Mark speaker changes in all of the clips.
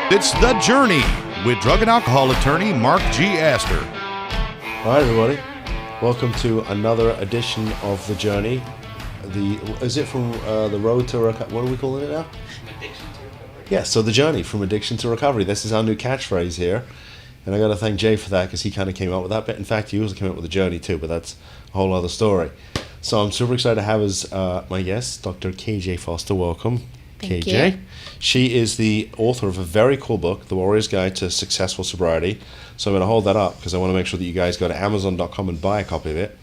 Speaker 1: It's The Journey with drug and alcohol attorney Mark G. Astor.
Speaker 2: Hi, everybody. Welcome to another edition of The Journey. Is it from the road to recovery? What are we calling it now?
Speaker 3: Addiction to recovery.
Speaker 2: Yeah, so The Journey from addiction to recovery. This is our new catchphrase here. And I got to thank Jay for that because he kind of came up with that bit. In fact, he also came up with The Journey too, but that's a whole other story. So I'm super excited to have as my guest, Dr. K.J. Foster. Welcome.
Speaker 4: Thank
Speaker 2: KJ.
Speaker 4: you.
Speaker 2: She is the author of a very cool book, The Warrior's Guide to Successful Sobriety. So I'm going to hold that up because I want to make sure that you guys go to Amazon.com and buy a copy of it.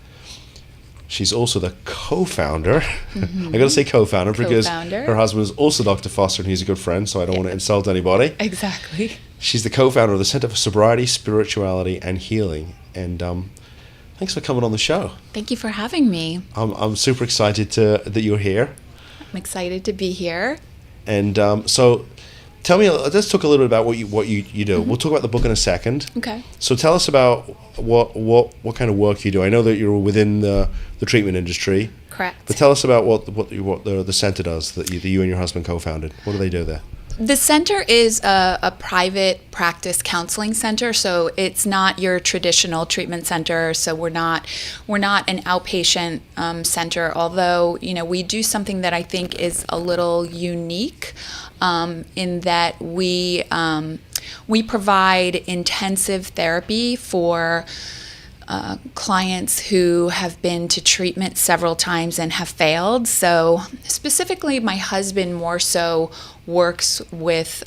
Speaker 2: She's also the co-founder. I got to say co-founder because her husband is also Dr. Foster and he's a good friend, so I don't want to insult anybody.
Speaker 4: Exactly.
Speaker 2: She's the co-founder of the Center for Sobriety, Spirituality, and Healing. And thanks for coming on the show.
Speaker 4: Thank you for having me.
Speaker 2: I'm super excited that you're here.
Speaker 4: I'm excited to be here.
Speaker 2: And so tell me, let's talk a little bit about what you do. We'll talk about the book in a second.
Speaker 4: Okay.
Speaker 2: So tell us about what kind of work you do. I know that you're within the treatment industry.
Speaker 4: Correct.
Speaker 2: But tell us about what the center does that you and your husband co-founded. What do they do there?
Speaker 4: The center is a private practice counseling center, so it's not your traditional treatment center. So we're not an outpatient center, although we do something that I think is a little unique in that we provide intensive therapy for clients who have been to treatment several times and have failed. So specifically, my husband more so works with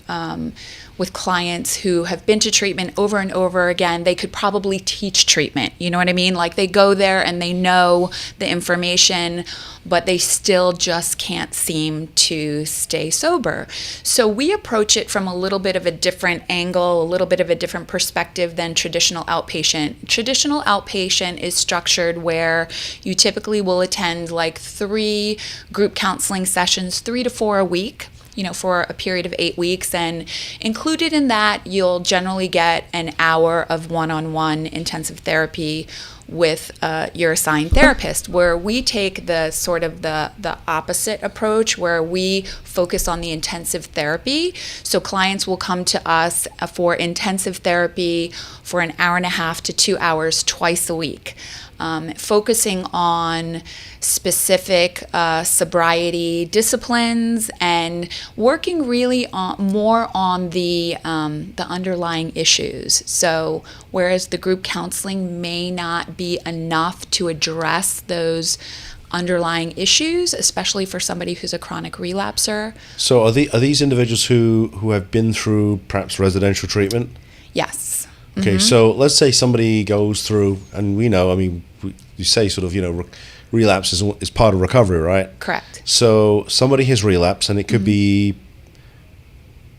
Speaker 4: clients who have been to treatment over and over again. They could probably teach treatment. You know what I mean? Like they go there and they know the information, but they still just can't seem to stay sober. So we approach it from a little bit of a different angle, a little bit of a different perspective than traditional outpatient. Traditional outpatient is structured where you typically will attend like 3 group counseling sessions, 3 to 4 a week, for a period of 8 weeks. And included in that, you'll generally get an hour of one-on-one intensive therapy with your assigned therapist, where we take the opposite approach, where we focus on the intensive therapy. So clients will come to us for intensive therapy for an hour and a half to 2 hours twice a week. Focusing on specific sobriety disciplines and working really more on the underlying issues. So whereas the group counseling may not be enough to address those underlying issues, especially for somebody who's a chronic relapser.
Speaker 2: So are these individuals who have been through perhaps residential treatment?
Speaker 4: Yes.
Speaker 2: Okay, so let's say somebody goes through, and we know, you say sort of, relapse is part of recovery, right?
Speaker 4: Correct.
Speaker 2: So somebody has relapsed, and it could be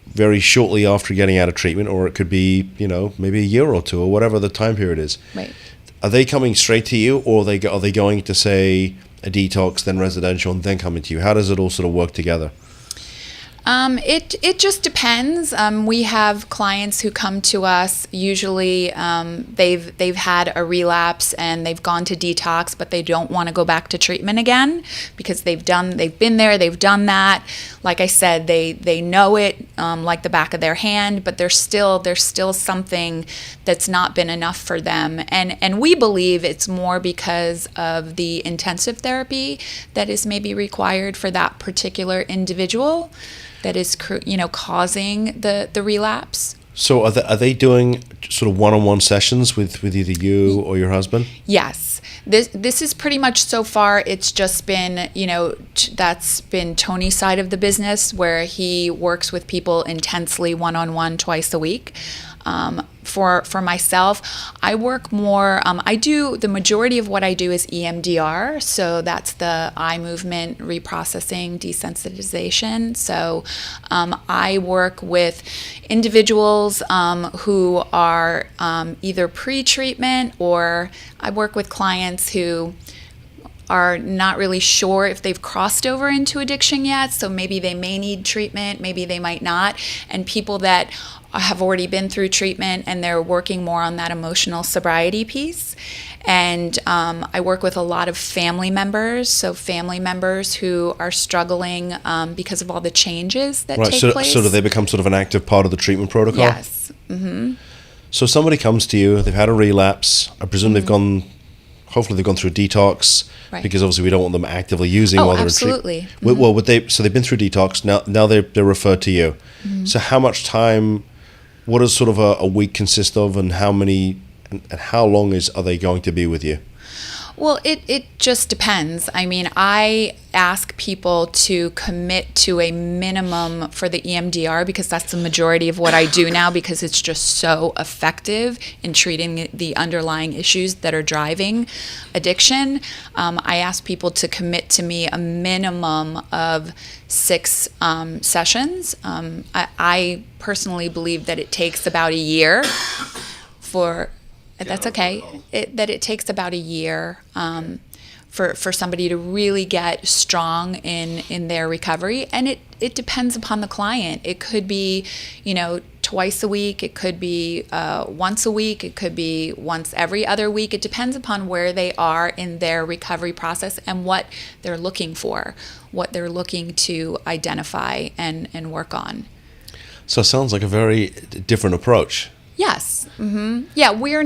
Speaker 2: very shortly after getting out of treatment, or it could be, maybe a year or two, or whatever the time period is.
Speaker 4: Right.
Speaker 2: Are they coming straight to you, or are they going to, say, a detox, then residential, and then coming to you? How does it all sort of work together?
Speaker 4: It just depends. We have clients who come to us. Usually, they've had a relapse and they've gone to detox, but they don't want to go back to treatment again because they've been there, they've done that. Like I said, they know it like the back of their hand, but there's still something that's not been enough for them. And we believe it's more because of the intensive therapy that is maybe required for that particular individual that is, causing the relapse.
Speaker 2: So are they doing sort of one-on-one sessions with either you or your husband?
Speaker 4: Yes. This is pretty much so far, it's just been, that's been Tony's side of the business where he works with people intensely one-on-one twice a week. For myself, I work more, the majority of what I do is EMDR, so that's the eye movement reprocessing desensitization. So I work with individuals who are either pre-treatment, or I work with clients who are not really sure if they've crossed over into addiction yet. So maybe they may need treatment, maybe they might not. And people that have already been through treatment and they're working more on that emotional sobriety piece. And I work with a lot of family members, so family members who are struggling because of all the changes that take place.
Speaker 2: So do they become sort of an active part of the treatment protocol?
Speaker 4: Yes. Mm-hmm.
Speaker 2: So somebody comes to you, they've had a relapse. I presume hopefully they've gone through detox,
Speaker 4: Right.
Speaker 2: because obviously we don't want them actively using while they're
Speaker 4: absolutely.
Speaker 2: in treatment. Well, so they've been through detox, now they're referred to you.
Speaker 4: Mm-hmm.
Speaker 2: So how much time, what does sort of a week consist of, and how long are they going to be with you?
Speaker 4: Well, it just depends. I mean, I ask people to commit to a minimum for the EMDR because that's the majority of what I do now, because it's just so effective in treating the underlying issues that are driving addiction. I ask people to commit to me a minimum of 6 sessions. I personally believe that it takes about a year for... That's okay. It takes about a year for somebody to really get strong in their recovery, and it depends upon the client. It could be, twice a week. It could be once a week. It could be once every other week. It depends upon where they are in their recovery process and what they're looking for, what they're looking to identify and work on.
Speaker 2: So it sounds like a very different approach.
Speaker 4: Yes. Mm-hmm. Yeah, we are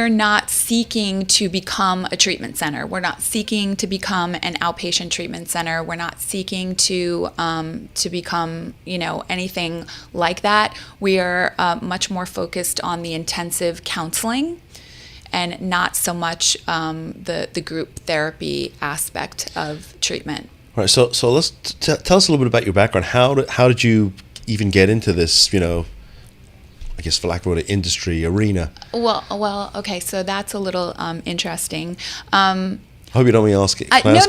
Speaker 4: not seeking to become a treatment center. We're not seeking to become an outpatient treatment center. We're not seeking to become, anything like that. We are much more focused on the intensive counseling and not so much the group therapy aspect of treatment.
Speaker 2: All right. So let's tell us a little bit about your background. How did you even get into this, I guess for lack of a word, industry arena?
Speaker 4: Well, okay, so that's a little interesting.
Speaker 2: I hope you don't mind me asking.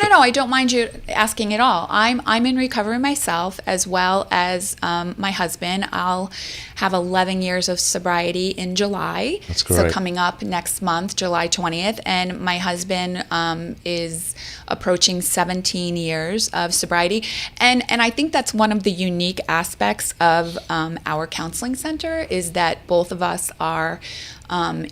Speaker 4: No, I don't mind you asking at all. I'm in recovery myself, as well as my husband. I'll have 11 years of sobriety in July.
Speaker 2: That's great.
Speaker 4: So coming up next month, July 20th, and my husband is approaching 17 years of sobriety. And I think that's one of the unique aspects of our counseling center, is that both of us are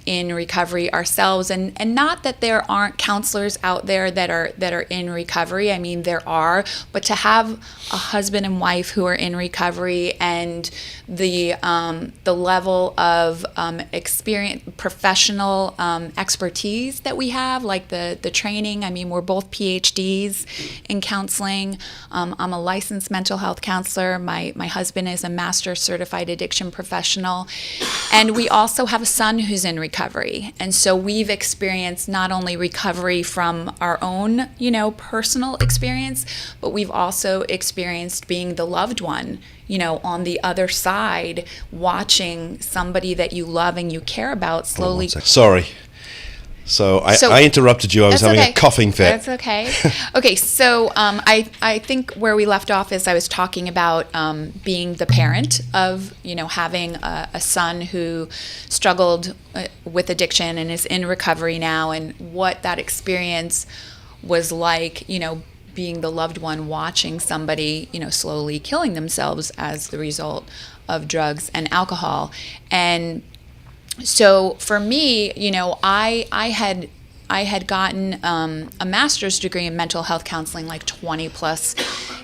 Speaker 4: in recovery ourselves, and not that there aren't counselors out there that are in recovery. I mean, there are, but to have a husband and wife who are in recovery, and the level of experience, professional expertise that we have, like the training. I mean, we're both PhDs in counseling. I'm a licensed mental health counselor. My husband is a master certified addiction professional, and we also have a son who's in recovery. And so we've experienced not only recovery from our own, personal experience, but we've also experienced being the loved one, on the other side, watching somebody that you love and you care about slowly.
Speaker 2: Sorry. So I interrupted you. I was having a coughing fit.
Speaker 4: That's okay. Okay, so I think where we left off is I was talking about being the parent of, having a son who struggled with addiction and is in recovery now, and what that experience was like, being the loved one watching somebody, slowly killing themselves as the result of drugs and alcohol. And so for me, I had gotten a master's degree in mental health counseling like 20 plus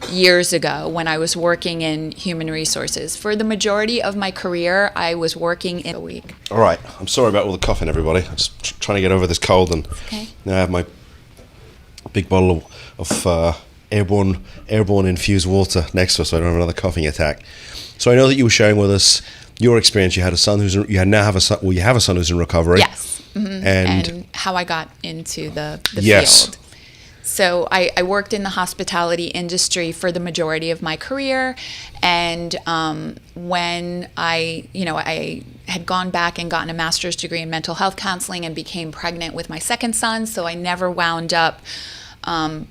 Speaker 4: years ago when I was working in human resources. For the majority of my career, I was working in a week.
Speaker 2: All right. I'm sorry about all the coughing, everybody. I'm just trying to get over this cold, and
Speaker 4: okay.
Speaker 2: Now I have my big bottle of airborne infused water next to us, so I don't have another coughing attack. So I know that you were sharing with us your experience. You had a son you have a son who's in recovery.
Speaker 4: Yes. Mm-hmm. And how I got into the
Speaker 2: yes.
Speaker 4: field. So I worked in the hospitality industry for the majority of my career, and when I had gone back and gotten a master's degree in mental health counseling and became pregnant with my second son, so I never wound up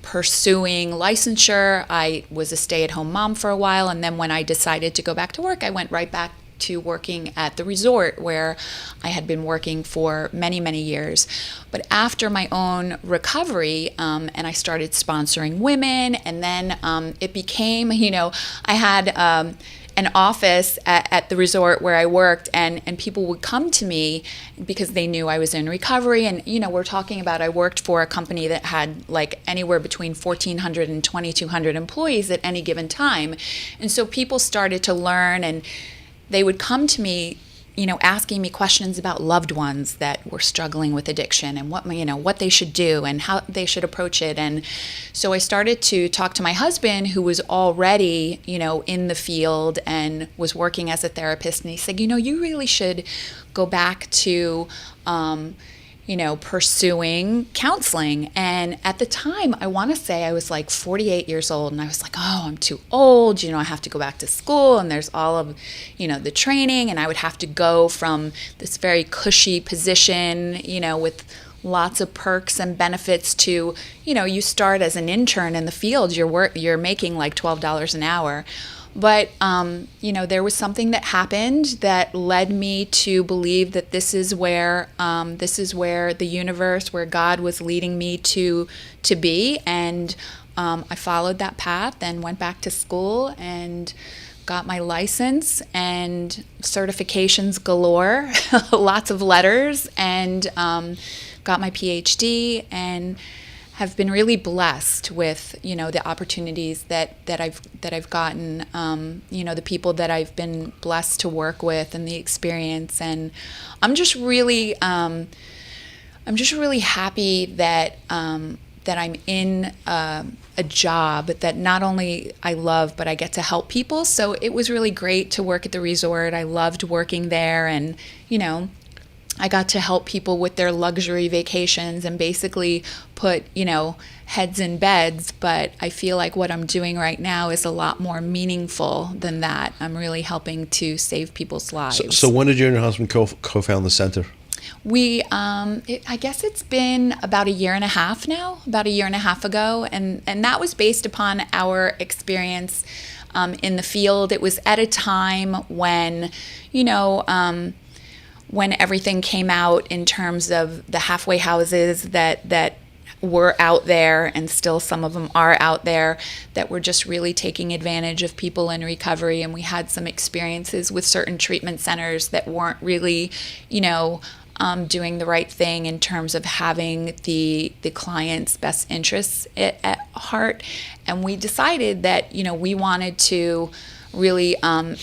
Speaker 4: pursuing licensure. I was a stay-at-home mom for a while, and then when I decided to go back to work, I went right back to working at the resort where I had been working for many, many years. But after my own recovery, and I started sponsoring women, and then it became, I had an office at the resort where I worked, and people would come to me because they knew I was in recovery. And, we're talking about, I worked for a company that had like anywhere between 1,400 and 2,200 employees at any given time. And so people started to learn, and they would come to me, asking me questions about loved ones that were struggling with addiction and what they should do and how they should approach it. And so I started to talk to my husband, who was already, in the field and was working as a therapist. And he said, you really should go back to, pursuing counseling. And at the time, I want to say I was like 48 years old, and I was like, oh, I'm too old. I have to go back to school, and there's all of, the training, and I would have to go from this very cushy position, with lots of perks and benefits to, you start as an intern in the field, you're making like $12 an hour. But, there was something that happened that led me to believe that this is where the universe, where God was leading me to be. And I followed that path and went back to school and got my license and certifications galore, lots of letters, and got my PhD, and have been really blessed with, the opportunities that I've gotten, the people that I've been blessed to work with, and the experience. And I'm just really happy that I'm in a job that not only I love, but I get to help people. So it was really great to work at the resort. I loved working there, and I got to help people with their luxury vacations and basically put, heads in beds. But I feel like what I'm doing right now is a lot more meaningful than that. I'm really helping to save people's lives.
Speaker 2: So when did you and your husband co-found the center?
Speaker 4: I guess it's been about a year and a half now, about a year and a half ago. And that was based upon our experience in the field. It was at a time when, when everything came out in terms of the halfway houses that were out there, and still some of them are out there, that were just really taking advantage of people in recovery. And we had some experiences with certain treatment centers that weren't really, doing the right thing in terms of having the client's best interests at heart. And we decided that, we wanted to really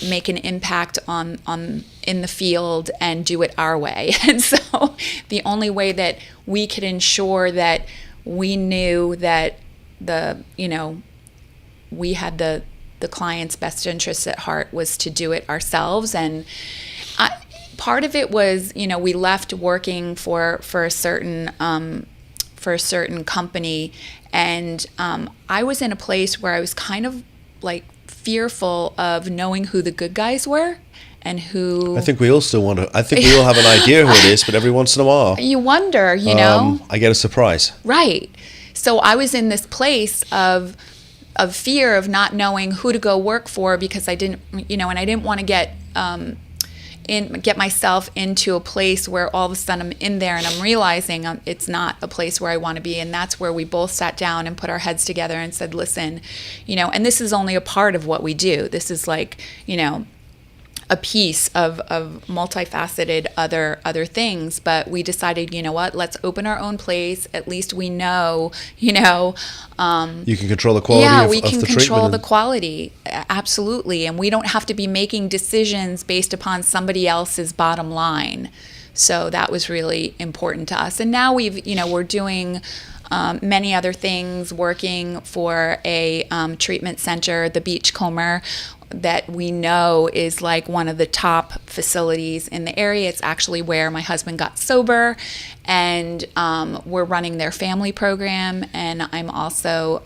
Speaker 4: make an impact on in the field and do it our way. And so the only way that we could ensure that we knew that we had the client's best interests at heart was to do it ourselves. And part of it was, we left working for a certain company, and I was in a place where I was kind of like fearful of knowing who the good guys were and who...
Speaker 2: I think we all have an idea who it is, but every once in a while...
Speaker 4: You wonder,
Speaker 2: I get a surprise.
Speaker 4: Right. So I was in this place of fear of not knowing who to go work for, because I didn't, and I didn't want to get myself into a place where all of a sudden I'm in there and I'm realizing it's not a place where I want to be. And that's where we both sat down and put our heads together and said, listen, and this is only a part of what we do. This is like, a piece of multifaceted other things. But we decided, let's open our own place. At least we know, you can
Speaker 2: control the quality of the treatment. Yeah,
Speaker 4: we can control the quality. Absolutely. And we don't have to be making decisions based upon somebody else's bottom line. So that was really important to us. And now we're doing many other things, working for a treatment center, the Beachcomber, that we know is like one of the top facilities in the area. It's actually where my husband got sober, and we're running their family program. And I'm also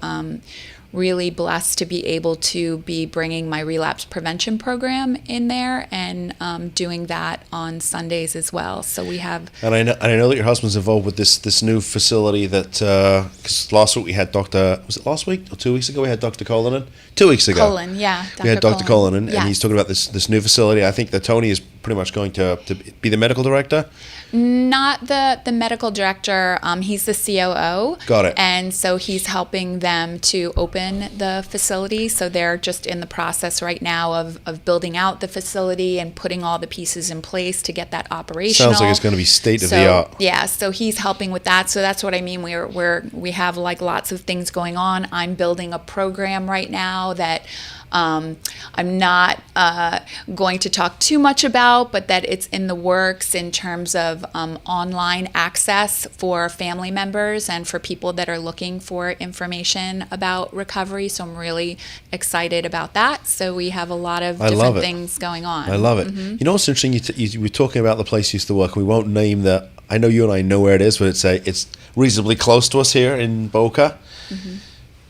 Speaker 4: really blessed to be able to be bringing my relapse prevention program in there and doing that on Sundays as well. So we have.
Speaker 2: And I know that your husband's involved with this new facility that, because last week we had was it last week or 2 weeks ago we had Dr. Colin in? 2 weeks ago.
Speaker 4: Colin, yeah.
Speaker 2: We had Dr. Colin in,
Speaker 4: Yes.
Speaker 2: and he's talking about this new facility. I think that Tony is pretty much going to be the medical director.
Speaker 4: Not the medical director. He's the COO.
Speaker 2: Got it.
Speaker 4: And so he's helping them to open the facility. So they're just in the process right now of building out the facility and putting all the pieces in place to get that operational.
Speaker 2: Sounds like it's going to be state of the art.
Speaker 4: Yeah, so he's helping with that. So that's what I mean. We have like lots of things going on. I'm building a program right now that I'm not going to talk too much about, but that it's in the works in terms of online access for family members and for people that are looking for information about recovery. So I'm really excited about that. So we have a lot of different things going on.
Speaker 2: I love it. Mm-hmm. You know what's interesting? You were talking about the place you used to work. We won't name the. I know you and I know where it is, but it's reasonably close to us here in Boca. Mm-hmm.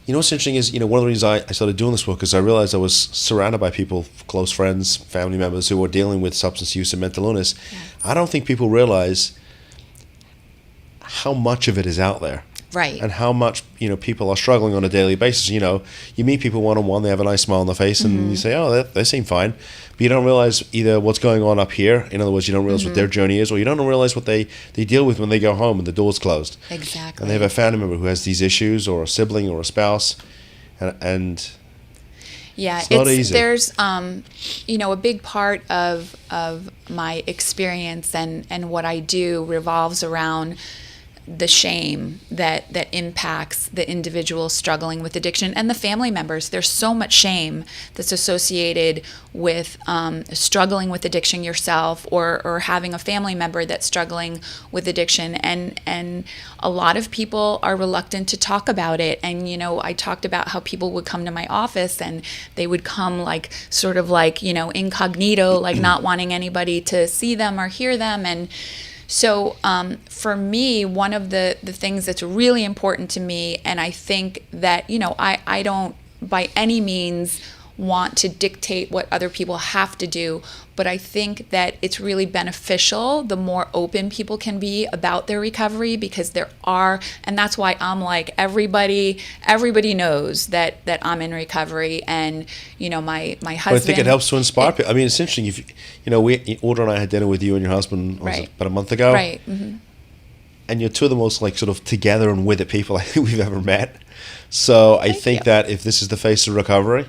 Speaker 2: You know what's interesting is, one of the reasons I started doing this work is I realized I was surrounded by people, close friends, family members who were dealing with substance use and mental illness. Yes. I don't think people realize how much of it is out there.
Speaker 4: Right.
Speaker 2: And how much, people are struggling on a daily basis. You meet people one-on-one, they have a nice smile on their face, and you say, oh, they seem fine. But you don't realize either what's going on up here, in other words, you don't realize what their journey is, or you don't realize what they deal with when they go home and the door's closed.
Speaker 4: Exactly.
Speaker 2: And they have a family member who has these issues, or a sibling, or a spouse, and
Speaker 4: yeah,
Speaker 2: it's not easy.
Speaker 4: There's, a big part of my experience and what I do revolves around the shame that impacts the individual struggling with addiction and the family members. There's so much shame that's associated with struggling with addiction yourself or having a family member that's struggling with addiction. And a lot of people are reluctant to talk about it. And, I talked about how people would come to my office and they would come sort of incognito, like not wanting anybody to see them or hear them. And so for me, one of the things that's really important to me, and I think that, I don't by any means want to dictate what other people have to do, but I think that it's really beneficial the more open people can be about their recovery, because and that's why I'm like, everybody knows that I'm in recovery, and my husband.
Speaker 2: But I think it helps to inspire people. I mean, it's interesting. Audra and I had dinner with you and your husband about a month ago,
Speaker 4: right? Mm-hmm.
Speaker 2: And you're two of the most sort of together and with it people I think we've ever met. So I think that if this is the face of recovery,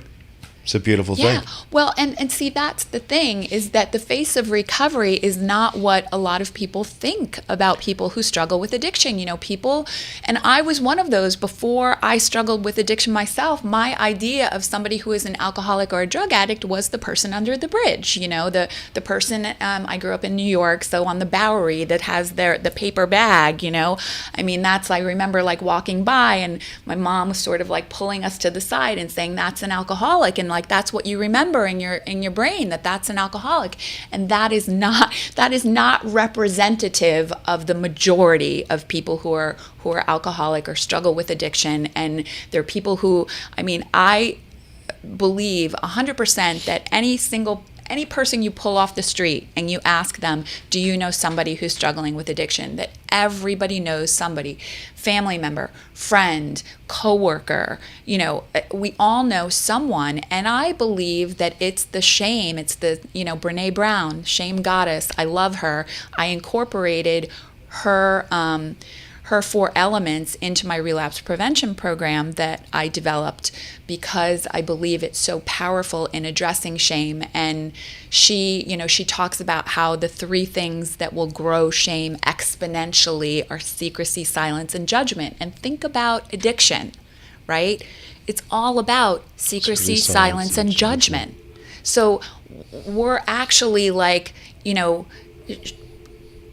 Speaker 2: it's a beautiful thing.
Speaker 4: Yeah, well, and see, that's the thing, is that the face of recovery is not what a lot of people think about people who struggle with addiction. People, and I was one of those before I struggled with addiction myself. My idea of somebody who is an alcoholic or a drug addict was the person under the bridge, the person, I grew up in New York, so on the Bowery that has the paper bag, I mean, I remember walking by and my mom was sort of pulling us to the side and saying, that's an alcoholic, and that's what you remember in your brain, that's an alcoholic. And that is not representative of the majority of people who are alcoholic or struggle with addiction. And there are people who, I believe 100% that any person you pull off the street and you ask them, do you know somebody who's struggling with addiction, that everybody knows somebody, family member, friend, coworker, we all know someone. And I believe that it's the shame, it's the, Brene Brown, shame goddess. I love her. I incorporated her 4 elements into my relapse prevention program that I developed because I believe it's so powerful in addressing shame. And she talks about how the 3 things that will grow shame exponentially are secrecy, silence, and judgment. And think about addiction, right? It's all about secrecy, silence, and judgment. So we're actually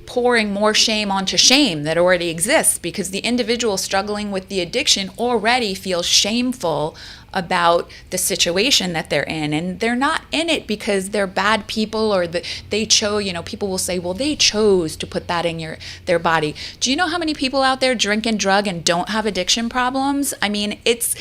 Speaker 4: pouring more shame onto shame that already exists, because the individual struggling with the addiction already feels shameful about the situation that they're in. And they're not in it because they're bad people, or they chose, people will say, well, they chose to put that in their body. Do you know how many people out there drink and drug and don't have addiction problems? I mean, it's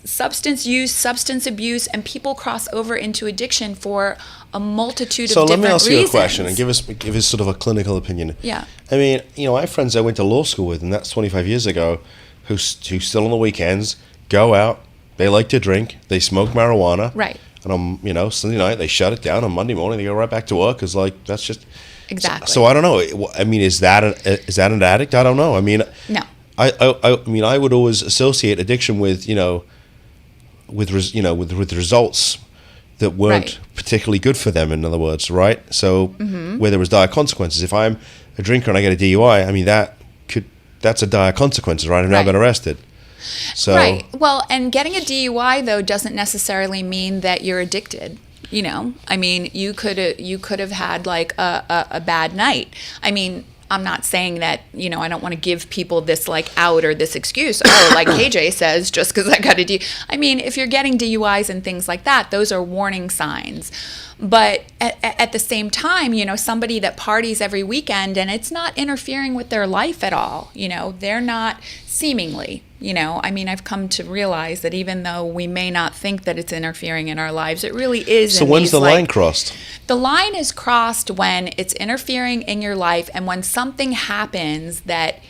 Speaker 4: substance use, substance abuse, and people cross over into addiction for a multitude of different reasons.
Speaker 2: So let me ask you a question and give us sort of a clinical opinion.
Speaker 4: Yeah.
Speaker 2: I mean, I have friends I went to law school with, and that's 25 years ago, who still on the weekends go out, they like to drink, they smoke marijuana.
Speaker 4: Right.
Speaker 2: And on, Sunday night, they shut it down. On Monday morning, they go right back to work, because, that's just...
Speaker 4: Exactly.
Speaker 2: So I don't know. I mean, is that an addict? I don't know. I mean...
Speaker 4: No.
Speaker 2: I mean, I would always associate addiction with, with results that weren't particularly good for them, in other words, right? So where there was dire consequences. If I'm a drinker and I get a DUI, I mean, that's a dire consequence, right? I've now been arrested. So
Speaker 4: right. Well, and getting a DUI, though, doesn't necessarily mean that you're addicted. I mean, you could have had like a bad night. I mean, I'm not saying that, I don't want to give people this like out or this excuse. Oh, like KJ says, just because I got a DUI. I mean, if you're getting DUIs and things like that, those are warning signs. But at the same time, somebody that parties every weekend and it's not interfering with their life at all, they're not seemingly, I mean, I've come to realize that even though we may not think that it's interfering in our lives, it really is.
Speaker 2: So when's the line crossed?
Speaker 4: The line is crossed when it's interfering in your life, and when something happens that,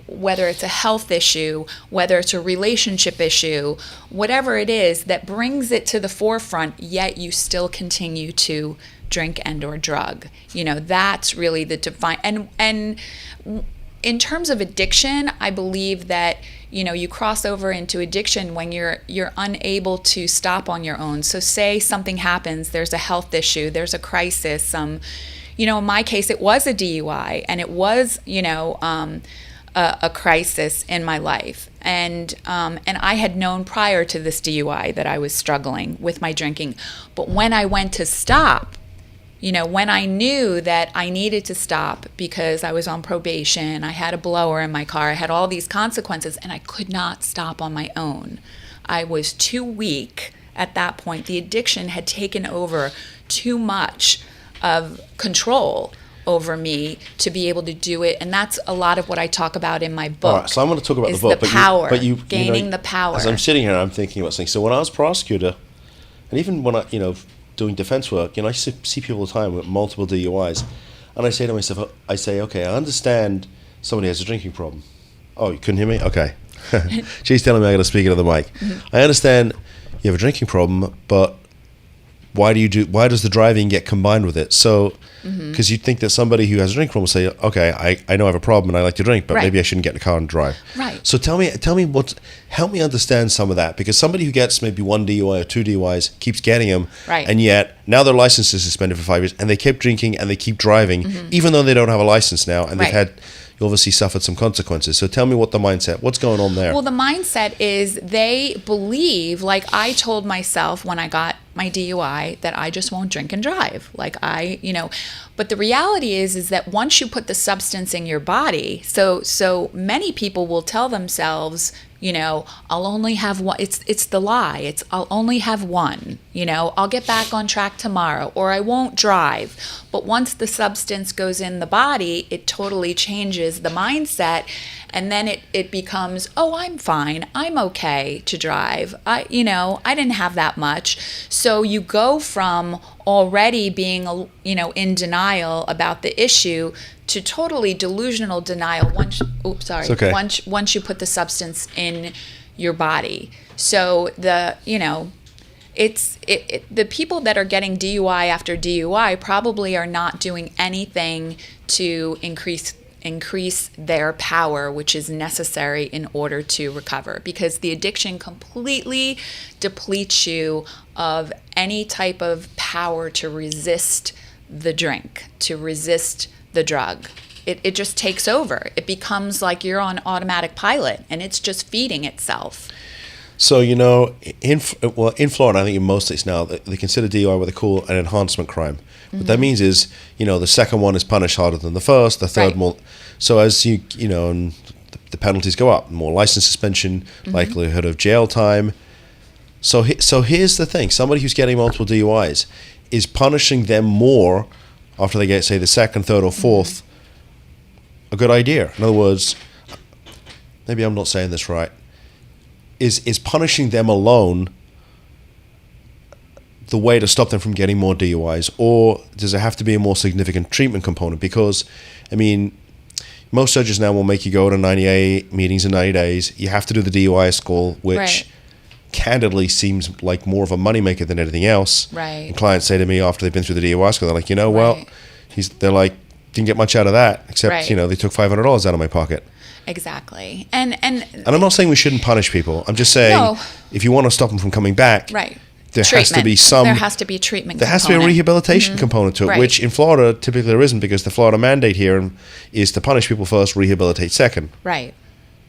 Speaker 4: whether it's a health issue, whether it's a relationship issue, whatever it is that brings it to the forefront, yet you still continue to drink and or drug. That's really the define. And in terms of addiction, I believe that, you cross over into addiction when you're unable to stop on your own. So say something happens, there's a health issue, there's a crisis, in my case, it was a DUI, and it was, a crisis in my life. And I had known prior to this DUI that I was struggling with my drinking. But when I went to stop, when I knew that I needed to stop because I was on probation, I had a blower in my car, I had all these consequences, and I could not stop on my own. I was too weak at that point. The addiction had taken over too much of control over me to be able to do it, and that's a lot of what I talk about in my book.
Speaker 2: All right, so I'm going to talk about the book,
Speaker 4: the power, gaining the power.
Speaker 2: As I'm sitting here, I'm thinking about things. So when I was prosecutor, and even when I, doing defense work, I see people all the time with multiple DUIs, and I say to myself, okay, I understand somebody has a drinking problem. Oh, you couldn't hear me? Okay. She's telling me I got to speak into the mic. I understand you have a drinking problem, but why does the driving get combined with it? So, because you'd think that somebody who has a drinking problem will say, okay, I know I have a problem and I like to drink, but maybe I shouldn't get in the car and drive.
Speaker 4: Right.
Speaker 2: So help me understand some of that, because somebody who gets maybe one DUI or two DUIs keeps getting them, and yet now their license is suspended for 5 years, and they keep drinking and they keep driving, even though they don't have a license now, and they've obviously suffered some consequences. So tell me what's going on there?
Speaker 4: Well, the mindset is they believe, like I told myself when I got my DUI, that I just won't drink and drive. But the reality is that once you put the substance in your body, so many people will tell themselves, I'll only have one. It's the lie. I'll only have one. I'll get back on track tomorrow, or I won't drive. But once the substance goes in the body, it totally changes the mindset, and then it becomes, oh, I'm fine. I'm okay to drive. I didn't have that much. So you go from already being, in denial about the issue to totally delusional denial once you put the substance in your body. So the people that are getting DUI after DUI probably are not doing anything to increase their power, which is necessary in order to recover, because the addiction completely depletes you of any type of power to resist the drink, to resist the drug. It just takes over. It becomes like you're on automatic pilot, and it's just feeding itself.
Speaker 2: So, in Florida, I think in most states now, they consider DUI what they call an enhancement crime. What that means is, the second one is punished harder than the first, the third more. So as and the penalties go up, more license suspension, likelihood of jail time. So here's the thing: somebody who's getting multiple DUIs is punishing them more after they get, say, the second, third, or fourth. A good idea. In other words, maybe I'm not saying this right. Is punishing them alone the way to stop them from getting more DUIs, or does there have to be a more significant treatment component? Because, I mean, most judges now will make you go to 98 meetings in 90 days. You have to do the DUI school, which
Speaker 4: Right.
Speaker 2: candidly seems like more of a moneymaker than anything else.
Speaker 4: Right.
Speaker 2: And clients say to me after they've been through the DUI school, they're like, well,
Speaker 4: Right.
Speaker 2: they're like, didn't get much out of that, except,
Speaker 4: Right.
Speaker 2: they took $500 out of my pocket.
Speaker 4: Exactly. And
Speaker 2: I'm not saying we shouldn't punish people. I'm just saying,
Speaker 4: No.
Speaker 2: if you want to stop them from coming back,
Speaker 4: right.
Speaker 2: there
Speaker 4: Treatment.
Speaker 2: has to be some...
Speaker 4: There has to be a treatment
Speaker 2: There has to be a
Speaker 4: component.
Speaker 2: rehabilitation component to it,
Speaker 4: Right.
Speaker 2: which in Florida typically there isn't, because the Florida mandate here is to punish people first, rehabilitate second.
Speaker 4: Right.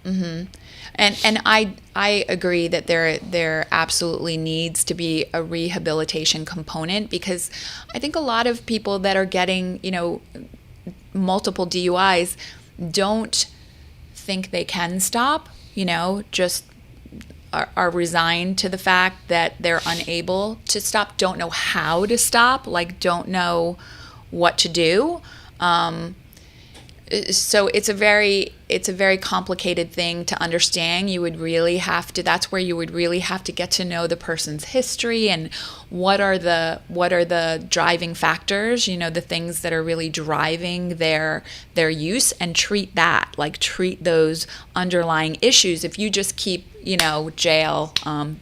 Speaker 4: And I agree that there absolutely needs to be a rehabilitation component, because I think a lot of people that are getting, multiple DUIs don't think they can stop, just are resigned to the fact that they're unable to stop, don't know how to stop, like don't know what to do. So it's a very complicated thing to understand. You would really have to, that's where you would really have to get to know the person's history and what are the driving factors, the things that are really driving their use, and treat those underlying issues. If you just keep, jail,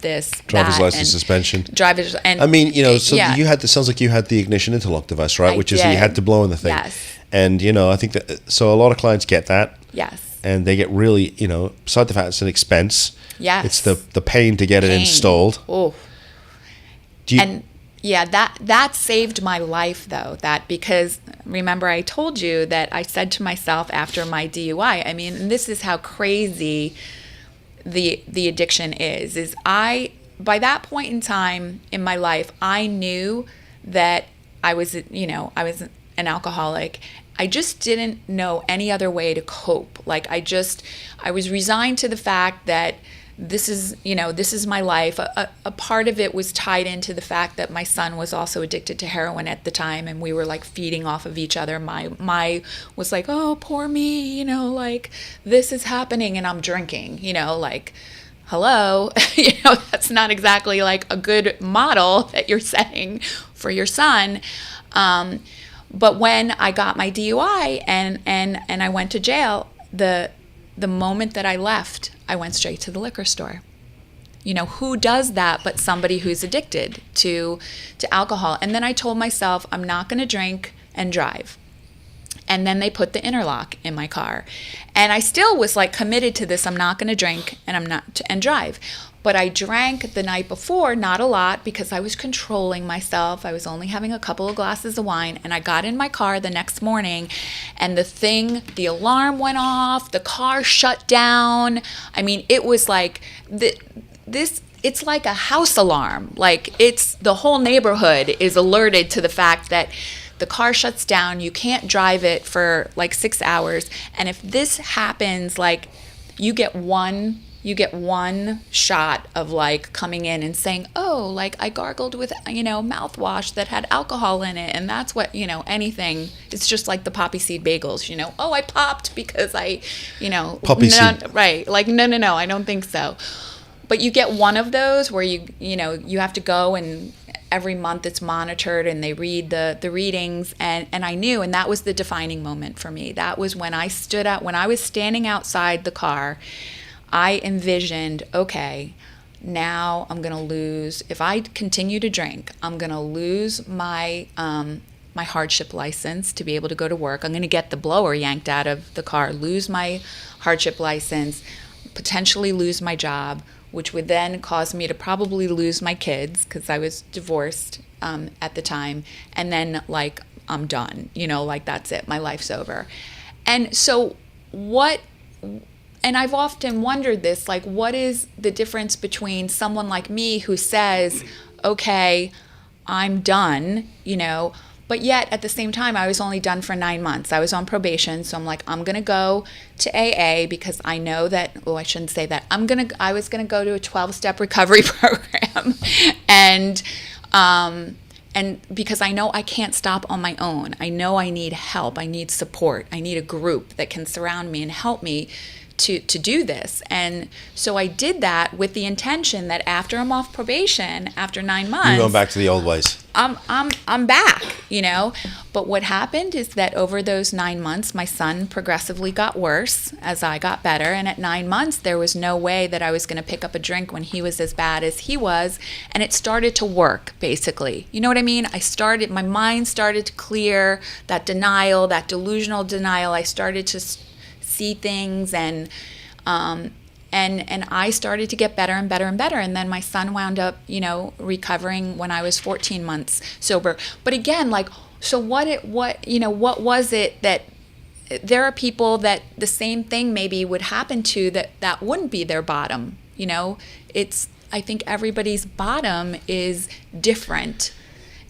Speaker 4: this,
Speaker 2: Driver's
Speaker 4: that,
Speaker 2: license
Speaker 4: and
Speaker 2: suspension.
Speaker 4: Driver's, and
Speaker 2: I mean, so
Speaker 4: yeah.
Speaker 2: it sounds like you had the ignition interlock device, right?
Speaker 4: I
Speaker 2: Which is you
Speaker 4: did.
Speaker 2: had to blow in the thing.
Speaker 4: Yes.
Speaker 2: And, I think that, so a lot of clients get that.
Speaker 4: Yes.
Speaker 2: And they get really, beside the fact it's an expense.
Speaker 4: Yes.
Speaker 2: It's the pain to get it
Speaker 4: Pain.
Speaker 2: installed.
Speaker 4: Oh. And yeah, that saved my life though. Because remember I told you that I said to myself after my DUI, I mean, and this is how crazy the addiction is by that point in time in my life, I knew that I was an alcoholic. I just didn't know any other way to cope. Like I was resigned to the fact that this is my life. A part of it was tied into the fact that my son was also addicted to heroin at the time, and we were like feeding off of each other. My was like, oh, poor me, like this is happening and I'm drinking, like, hello, that's not exactly like a good model that you're setting for your son. But when I got my DUI and I went to jail, the moment that I left, I went straight to the liquor store. Who does that but somebody who's addicted to alcohol? And then I told myself, I'm not going to drink and drive. And then they put the interlock in my car. And I still was like committed to this. I'm not going to drink and drive. But I drank the night before, not a lot, because I was controlling myself. I was only having a couple of glasses of wine. And I got in my car the next morning, and the alarm went off, the car shut down. I mean, it was like it's like a house alarm. Like the whole neighborhood is alerted to the fact that the car shuts down. You can't drive it for like 6 hours. And if this happens, like you get one shot of like coming in and saying, oh, like I gargled with, mouthwash that had alcohol in it. And that's what, anything. It's just like the poppy seed bagels, oh, I popped because I,
Speaker 2: Poppy seed.
Speaker 4: Right. Like, no, I don't think so. But you get one of those where you have to go, and every month it's monitored and they read the readings, and I knew, and that was the defining moment for me. That was when I was standing outside the car. I envisioned, okay, now I'm going to lose, if I continue to drink, I'm going to lose my my hardship license to be able to go to work. I'm going to get the blower yanked out of the car, lose my hardship license, potentially lose my job, which would then cause me to probably lose my kids because I was divorced at the time. And then like, I'm done, like that's it. My life's over. And so and I've often wondered this, like, what is the difference between someone like me who says, okay, I'm done, but But yet at the same time, I was only done for 9 months. I was on probation. So I'm like, I'm going to go to AA because I know that, I shouldn't say that. I was going to go to a 12-step recovery program. And because I know I can't stop on my own. I know I need help. I need support. I need a group that can surround me and help me to do this. And so I did that with the intention that after I'm off probation, after 9 months,
Speaker 2: You're going back to the old ways.
Speaker 4: I'm back, But what happened is that over those 9 months, my son progressively got worse as I got better. And at 9 months, there was no way that I was going to pick up a drink when he was as bad as he was. And it started to work, basically. You know what I mean? My mind started to clear that denial, that delusional denial. I started to see things and I started to get better and better and better. And then my son wound up, recovering when I was 14 months sober. But again, so what was it that there are people that the same thing maybe would happen to that wouldn't be their bottom, I think everybody's bottom is different.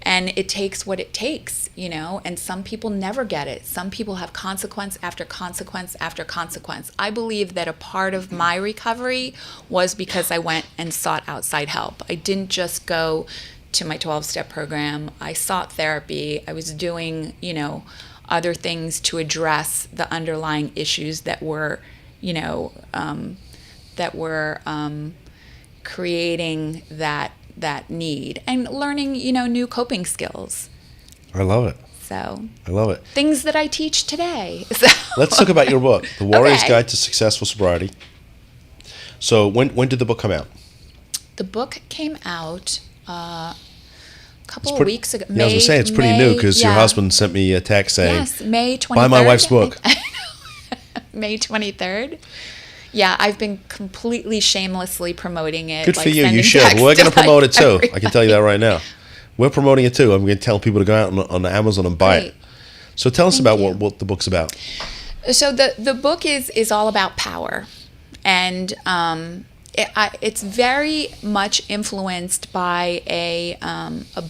Speaker 4: And it takes what it takes, and some people never get it. Some people have consequence after consequence after consequence. I believe that a part of my recovery was because I went and sought outside help. I didn't just go to my 12-step program. I sought therapy. I was doing, other things to address the underlying issues that were, creating that need and learning, new coping skills.
Speaker 2: I love it.
Speaker 4: So
Speaker 2: I love it.
Speaker 4: Things that I teach today. So.
Speaker 2: Let's talk about your book, The Warrior's
Speaker 4: Okay.
Speaker 2: Guide to Successful Sobriety. So when did the book come out?
Speaker 4: The book came out a couple of weeks ago.
Speaker 2: Yeah, I was going to say, it's pretty new because your husband sent me a text saying,
Speaker 4: yes, May 23rd.
Speaker 2: buy my wife's book.
Speaker 4: May 23rd. Yeah, I've been completely shamelessly promoting it.
Speaker 2: Good for you. You should. We're going to promote it too.
Speaker 4: Everybody.
Speaker 2: I can tell you that right now. We're promoting it too. I'm going to tell people to go out on Amazon and buy it. So tell us about what the book's about.
Speaker 4: So the book is all about power, and it's very much influenced by a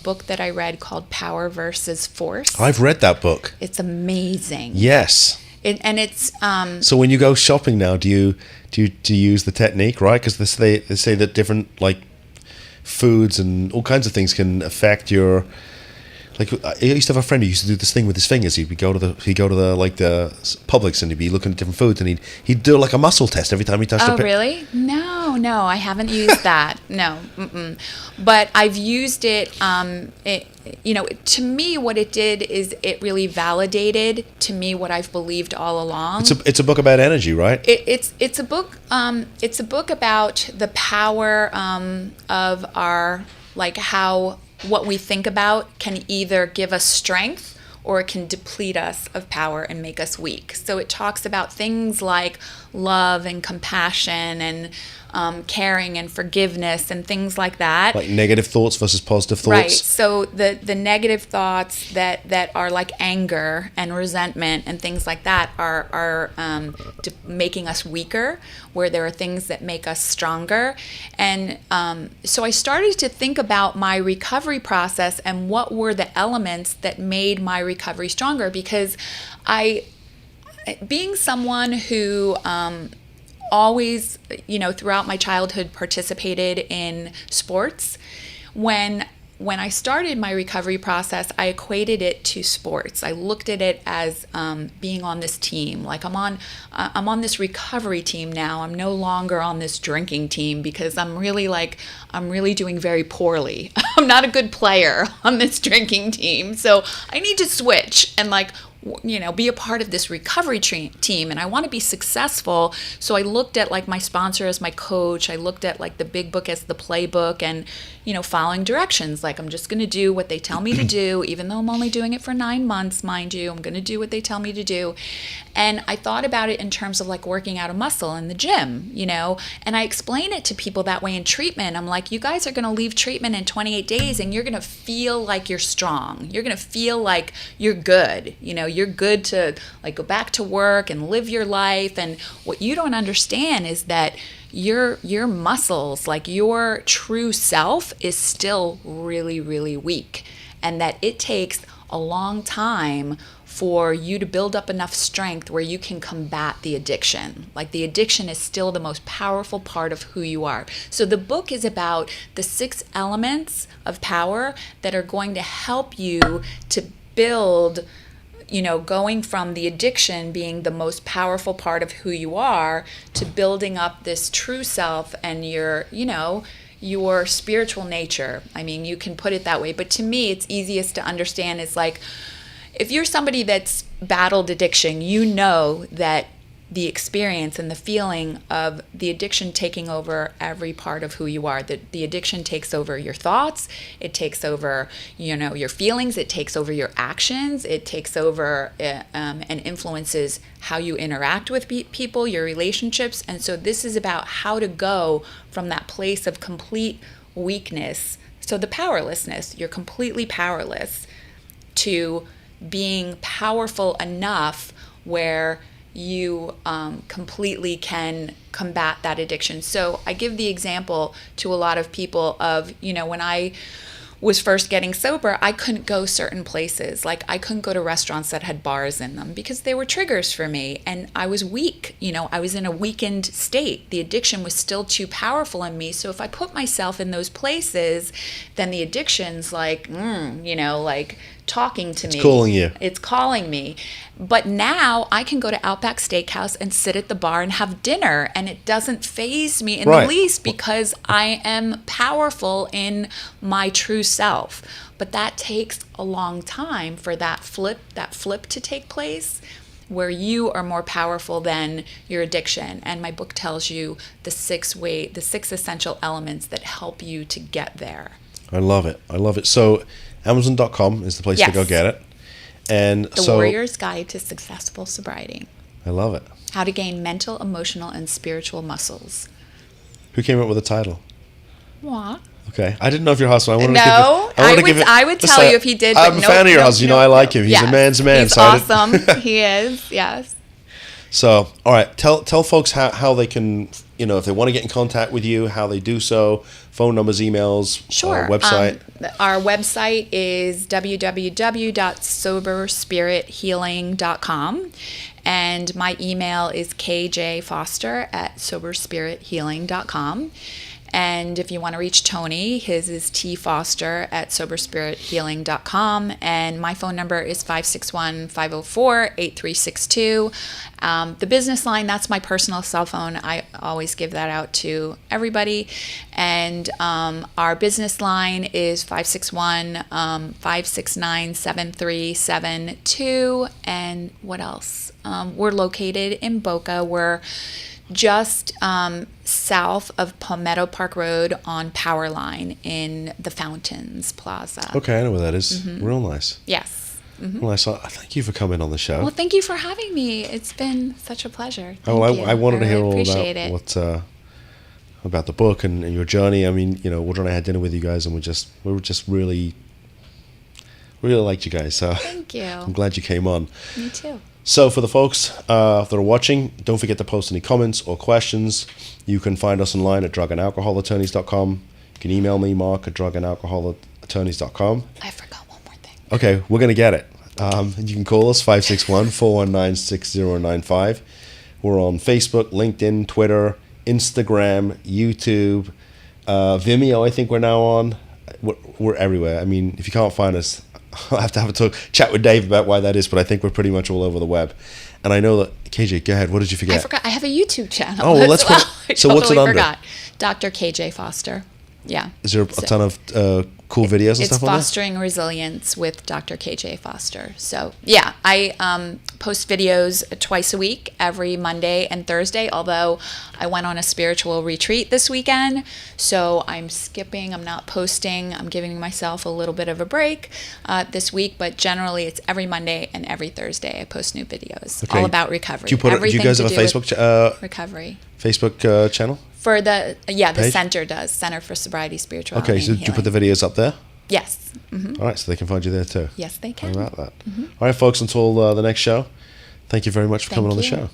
Speaker 4: book that I read called Power versus Force.
Speaker 2: I've read that book.
Speaker 4: It's amazing.
Speaker 2: Yes.
Speaker 4: And it's
Speaker 2: So when you go shopping now, do you use the technique, right? Because they say that different foods and all kinds of things can affect your. I used to have a friend who used to do this thing with his fingers. He'd go to the Publix and he'd be looking at different foods and he'd do a muscle test every time he touched a
Speaker 4: Oh, really? No, I haven't used that. No, but I've used it. To me, what it did is it really validated to me what I've believed all along.
Speaker 2: It's a book about energy, right?
Speaker 4: It's a book. It's a book about the power of our how what we think about can either give us strength or it can deplete us of power and make us weak. So it talks about things like love and compassion and caring and forgiveness and things like that.
Speaker 2: Like negative thoughts versus positive thoughts.
Speaker 4: Right. So the negative thoughts that are like anger and resentment and things like that are making us weaker, where there are things that make us stronger. And so I started to think about my recovery process and what were the elements that made my recovery stronger, because being someone who always, throughout my childhood participated in sports, when I started my recovery process, I equated it to sports. I looked at it as being on this team. I'm on this recovery team now. I'm no longer on this drinking team because I'm really doing very poorly. I'm not a good player on this drinking team. So I need to switch and be a part of this recovery team, and I want to be successful. So I looked at my sponsor as my coach. I looked at the big book as the playbook, and following directions. I'm just going to do what they tell me to do, even though I'm only doing it for 9 months, mind you. I'm going to do what they tell me to do. And I thought about it in terms of working out a muscle in the gym, and I explain it to people that way in treatment. I'm like, you guys are going to leave treatment in 28 days and you're going to feel like you're strong. You're going to feel like you're good. You're good to go back to work and live your life. And what you don't understand is that your muscles, your true self, is still really, really weak, and that it takes a long time for you to build up enough strength where you can combat the addiction. Like, the addiction is still the most powerful part of who you are. So the book is about the 6 elements of power that are going to help you to build, going from the addiction being the most powerful part of who you are to building up this true self and your spiritual nature. I mean, you can put it that way, but to me, it's easiest to understand is like, if you're somebody that's battled addiction, you know that the experience and the feeling of the addiction taking over every part of who you are, that the addiction takes over your thoughts, it takes over, your feelings, it takes over your actions, it takes over and influences how you interact with people, your relationships. And so this is about how to go from that place of complete weakness, so the powerlessness, you're completely powerless, to being powerful enough where you completely can combat that addiction. So I give the example to a lot of people of, when I was first getting sober, I couldn't go certain places. Like, I couldn't go to restaurants that had bars in them because they were triggers for me. And I was weak. I was in a weakened state. The addiction was still too powerful in me. So if I put myself in those places, then the addiction's like, like talking to me.
Speaker 2: It's calling you.
Speaker 4: It's calling me. But now I can go to Outback Steakhouse and sit at the bar and have dinner, and it doesn't faze me in the least because I am powerful in my true self. But that takes a long time for that flip to take place, where you are more powerful than your addiction. And my book tells you the 6 essential elements that help you to get there.
Speaker 2: I love it. So Amazon.com is the place to go get it. And
Speaker 4: The Warrior's Guide to Successful Sobriety.
Speaker 2: I love it.
Speaker 4: How to gain mental, emotional, and spiritual muscles.
Speaker 2: Who came up with the title?
Speaker 4: Moi.
Speaker 2: Okay. I didn't know if your husband.
Speaker 4: I would tell you if he did.
Speaker 2: I'm a fan of your husband. I like him. He's a man's man.
Speaker 4: He's awesome. He is. Yes.
Speaker 2: So, all right. Tell folks how they can, if they want to get in contact with you, how they do so. Phone numbers, emails,
Speaker 4: sure.
Speaker 2: Website.
Speaker 4: Our website is www.soberspirithealing.com. And my email is kjfoster@soberspirithealing.com. And if you want to reach Tony, his is tfoster@soberspirithealing.com. And my phone number is 561-504-8362. The business line, that's my personal cell phone. I always give that out to everybody. And our business line is 561-569-7372. And what else? We're located in Boca. We're just south of Palmetto Park Road on Powerline in the Fountains Plaza.
Speaker 2: Okay, I know where that is. Mm-hmm. Real nice.
Speaker 4: Yes. Mm-hmm.
Speaker 2: Well, thank you for coming on the show.
Speaker 4: Well, thank you for having me. It's been such a pleasure.
Speaker 2: I wanted to hear all
Speaker 4: about
Speaker 2: about the book and your journey. I mean, Audra and I had dinner with you guys, and we were just really liked you guys. So
Speaker 4: thank you.
Speaker 2: I'm glad you came on.
Speaker 4: Me too.
Speaker 2: So for the folks that are watching, don't forget to post any comments or questions. You can find us online at drugandalcoholattorneys.com. You can email me, Mark, at drugandalcoholattorneys.com.
Speaker 4: I forgot one more thing.
Speaker 2: Okay, we're going to get it. You can call us 561-419-6095. We're on Facebook, LinkedIn, Twitter, Instagram, YouTube, Vimeo, I think we're now on. We're everywhere. I mean, if you can't find us, I'll have to have a chat with Dave about why that is, but I think we're pretty much all over the web. And I know that, KJ, go ahead. What did you forget?
Speaker 4: I forgot. I have a YouTube channel.
Speaker 2: Oh, well, let's go. So what's it under?
Speaker 4: Forgot. DR K.J. Foster. Yeah.
Speaker 2: Is there a ton of cool videos and stuff on there?
Speaker 4: It's Fostering Resilience with Dr. K.J. Foster. So, yeah, I post videos twice a week, every Monday and Thursday, although I went on a spiritual retreat this weekend, so I'm skipping, I'm not posting, I'm giving myself a little bit of a break this week, but generally it's every Monday and every Thursday I post new videos, all about recovery.
Speaker 2: Do you guys have a Facebook
Speaker 4: recovery
Speaker 2: Facebook channel?
Speaker 4: For the center does, Center for Sobriety, Spirituality,
Speaker 2: Okay, so do you put the videos up there?
Speaker 4: Yes. Mm-hmm.
Speaker 2: All right, so they can find you there too.
Speaker 4: Yes, they can.
Speaker 2: How about that? Mm-hmm. All right, folks, until the next show, thank you very much for coming on the show.